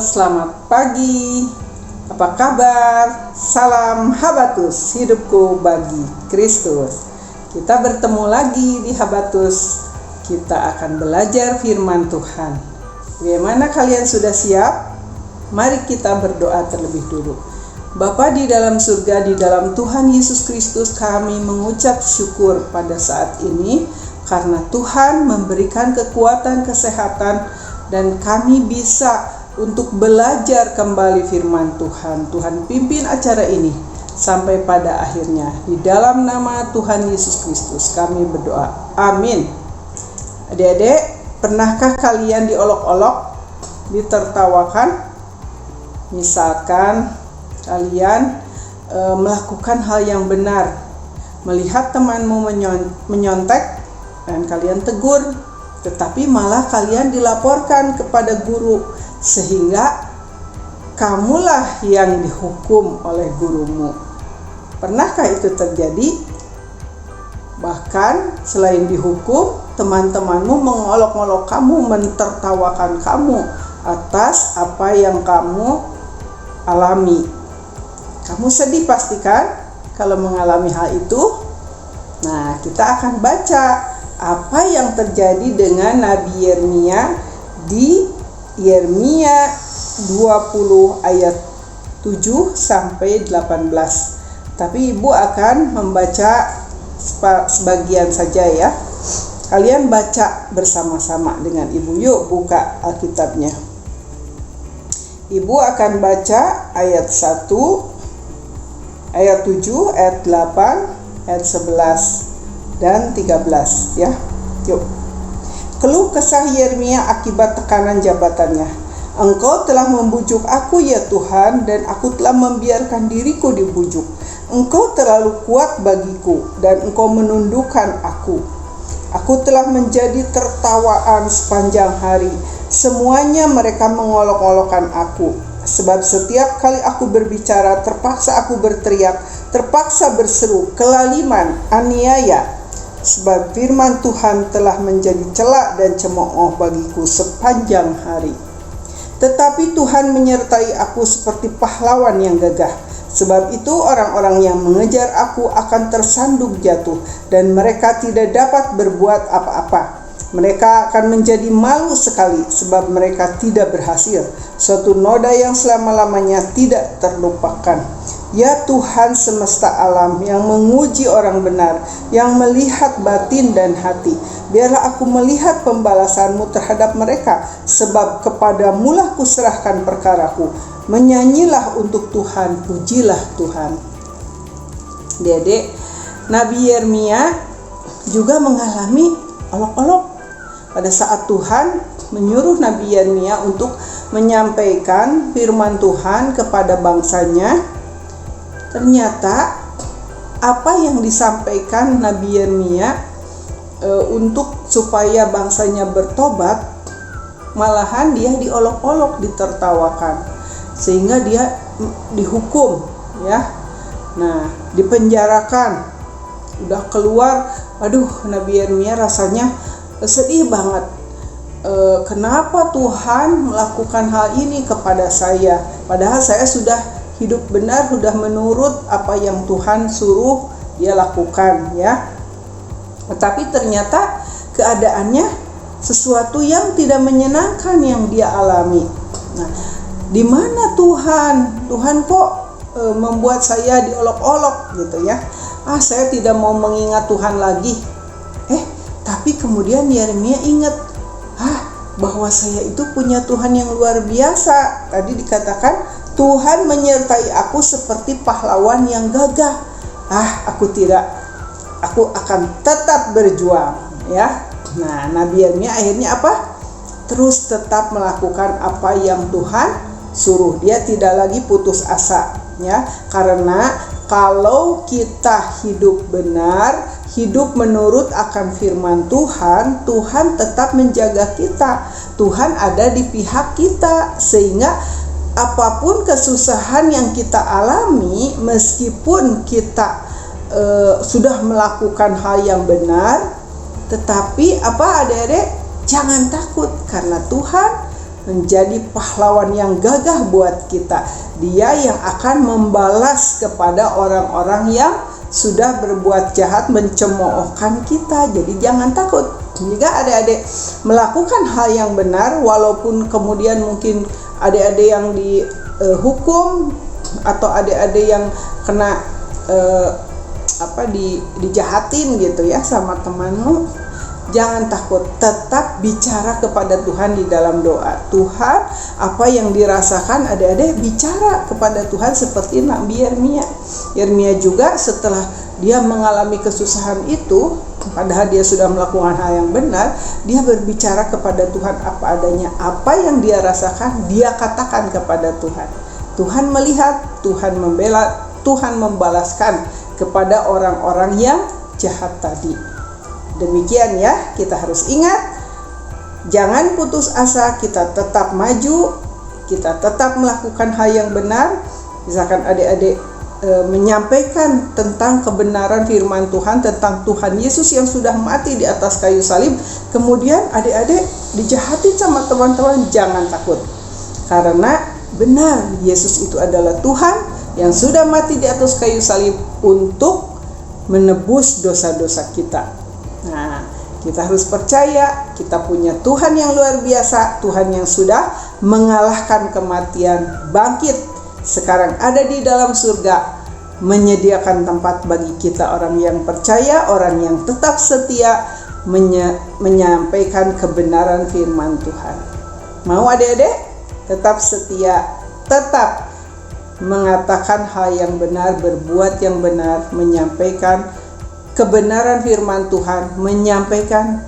selamat pagi. Apa kabar? Salam Habatus, hidupku bagi Kristus. Kita bertemu lagi di Habatus. Kita akan belajar firman Tuhan. Bagaimana kalian sudah siap? Mari kita berdoa terlebih dulu. Bapa di dalam surga, di dalam Tuhan Yesus Kristus, kami mengucap syukur pada saat ini karena Tuhan memberikan kekuatan, kesehatan, dan kami bisa untuk belajar kembali firman Tuhan. Tuhan pimpin acara ini sampai pada akhirnya. Di dalam nama Tuhan Yesus Kristus kami berdoa. Amin. Adik-adik, pernahkah kalian diolok-olok, ditertawakan? Misalkan kalian melakukan hal yang benar, melihat temanmu menyontek dan kalian tegur, tetapi malah kalian dilaporkan kepada guru, sehingga kamulah yang dihukum oleh gurumu. Pernahkah itu terjadi? Bahkan selain dihukum, teman-temanmu mengolok-olok kamu, mentertawakan kamu atas apa yang kamu alami. Kamu sedih pastikan kalau mengalami hal itu. Nah, kita akan baca apa yang terjadi dengan Nabi Yeremia di Yeremia 20 ayat 7 sampai 18. Tapi Ibu akan membaca sebagian saja ya. Kalian baca bersama-sama dengan Ibu. Yuk buka Alkitabnya. Ibu akan baca ayat 1, ayat 7, ayat 8, ayat 11 dan 13 ya. Yuk. Keluh kesah Yeremia akibat tekanan jabatannya. Engkau telah membujuk aku ya Tuhan, dan aku telah membiarkan diriku dibujuk. Engkau terlalu kuat bagiku, dan engkau menundukkan aku. Aku telah menjadi tertawaan sepanjang hari. Semuanya mereka mengolok-olokkan aku. Sebab setiap kali aku berbicara, terpaksa aku berteriak, terpaksa berseru, kelaliman, aniaya. Sebab firman Tuhan telah menjadi celak dan cemooh bagiku sepanjang hari. Tetapi Tuhan menyertai aku seperti pahlawan yang gagah. Sebab itu orang-orang yang mengejar aku akan tersandung jatuh, dan mereka tidak dapat berbuat apa-apa. Mereka akan menjadi malu sekali, sebab mereka tidak berhasil. Suatu noda yang selama-lamanya tidak terlupakan. Ya Tuhan semesta alam yang menguji orang benar, yang melihat batin dan hati, biarlah aku melihat pembalasan-Mu terhadap mereka, sebab kepadamu-lah kuserahkan perkaraku. Menyanyilah untuk Tuhan, pujilah Tuhan. Dedek, Nabi Yeremia juga mengalami olok-olok pada saat Tuhan menyuruh Nabi Yeremia untuk menyampaikan firman Tuhan kepada bangsanya. Ternyata apa yang disampaikan Nabi Yeremia untuk supaya bangsanya bertobat, malahan dia diolok-olok, ditertawakan, sehingga dia dihukum ya. Nah, dipenjarakan. Udah keluar, aduh, Nabi Yeremia rasanya sedih banget. Kenapa Tuhan melakukan hal ini kepada saya? Padahal saya sudah hidup benar, sudah menurut apa yang Tuhan suruh dia lakukan ya. Tetapi ternyata keadaannya sesuatu yang tidak menyenangkan yang dia alami. Nah, di mana Tuhan? Tuhan kok membuat saya diolok-olok gitu ya. Saya tidak mau mengingat Tuhan lagi. Tapi kemudian Yeremia ingat, bahwa saya itu punya Tuhan yang luar biasa. Tadi dikatakan Tuhan menyertai aku seperti pahlawan yang gagah. Aku akan tetap berjuang ya. Nah, Nabi Yeremia akhirnya apa? Terus tetap melakukan apa yang Tuhan suruh. Dia tidak lagi putus asa ya. Karena kalau kita hidup benar, hidup menurut akan firman Tuhan, Tuhan tetap menjaga kita. Tuhan ada di pihak kita, sehingga apapun kesusahan yang kita alami, meskipun kita sudah melakukan hal yang benar, tetapi adik-adik jangan takut, karena Tuhan menjadi pahlawan yang gagah buat kita. Dia yang akan membalas kepada orang-orang yang sudah berbuat jahat, mencemoohkan kita. Jadi jangan takut. Jika adik-adik melakukan hal yang benar, walaupun kemudian mungkin adik-adik yang dihukum atau adik-adik yang kena dijahatin gitu ya sama temanmu, jangan takut, tetap bicara kepada Tuhan di dalam doa. Tuhan, apa yang dirasakan adik-adik bicara kepada Tuhan seperti Nabi Yeremia. Yeremia juga setelah dia mengalami kesusahan itu, padahal dia sudah melakukan hal yang benar, dia berbicara kepada Tuhan apa adanya. Apa yang dia rasakan, dia katakan kepada Tuhan. Tuhan melihat, Tuhan membela, Tuhan membalaskan kepada orang-orang yang jahat tadi. Demikian ya, kita harus ingat, jangan putus asa, kita tetap maju, kita tetap melakukan hal yang benar. Misalkan adik-adik menyampaikan tentang kebenaran firman Tuhan, tentang Tuhan Yesus yang sudah mati di atas kayu salib, kemudian adik-adik dijahati sama teman-teman, jangan takut. Karena benar, Yesus itu adalah Tuhan yang sudah mati di atas kayu salib untuk menebus dosa-dosa kita. Nah, kita harus percaya kita punya Tuhan yang luar biasa, Tuhan yang sudah mengalahkan kematian, bangkit, sekarang ada di dalam surga, menyediakan tempat bagi kita orang yang percaya, orang yang tetap setia menyampaikan kebenaran firman Tuhan. Mau adik-adik tetap setia, tetap mengatakan hal yang benar, berbuat yang benar, menyampaikan kebenaran firman Tuhan, menyampaikan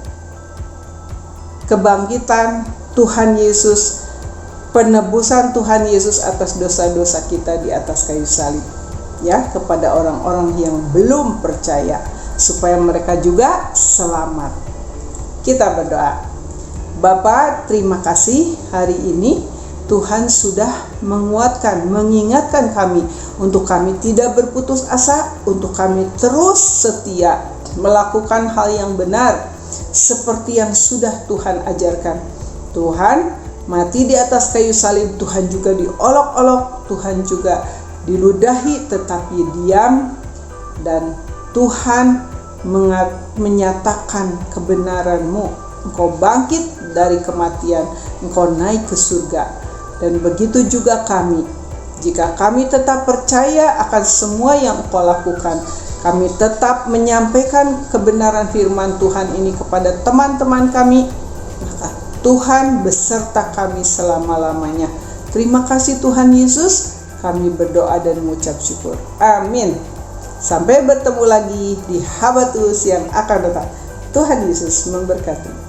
kebangkitan Tuhan Yesus, penebusan Tuhan Yesus atas dosa-dosa kita di atas kayu salib, ya, kepada orang-orang yang belum percaya, supaya mereka juga selamat. Kita berdoa. Bapa, terima kasih hari ini Tuhan sudah menguatkan, mengingatkan kami untuk kami tidak berputus asa, untuk kami terus setia melakukan hal yang benar seperti yang sudah Tuhan ajarkan. Tuhan mati di atas kayu salib, Tuhan juga diolok-olok, Tuhan juga diludahi tetapi diam, dan Tuhan menyatakan kebenaran-Mu. Engkau bangkit dari kematian, Engkau naik ke surga. Dan begitu juga kami, jika kami tetap percaya akan semua yang Engkau lakukan, kami tetap menyampaikan kebenaran firman Tuhan ini kepada teman-teman kami, maka Tuhan beserta kami selama-lamanya. Terima kasih Tuhan Yesus, kami berdoa dan mengucap syukur. Amin. Sampai bertemu lagi di Habatus yang akan datang. Tuhan Yesus memberkati.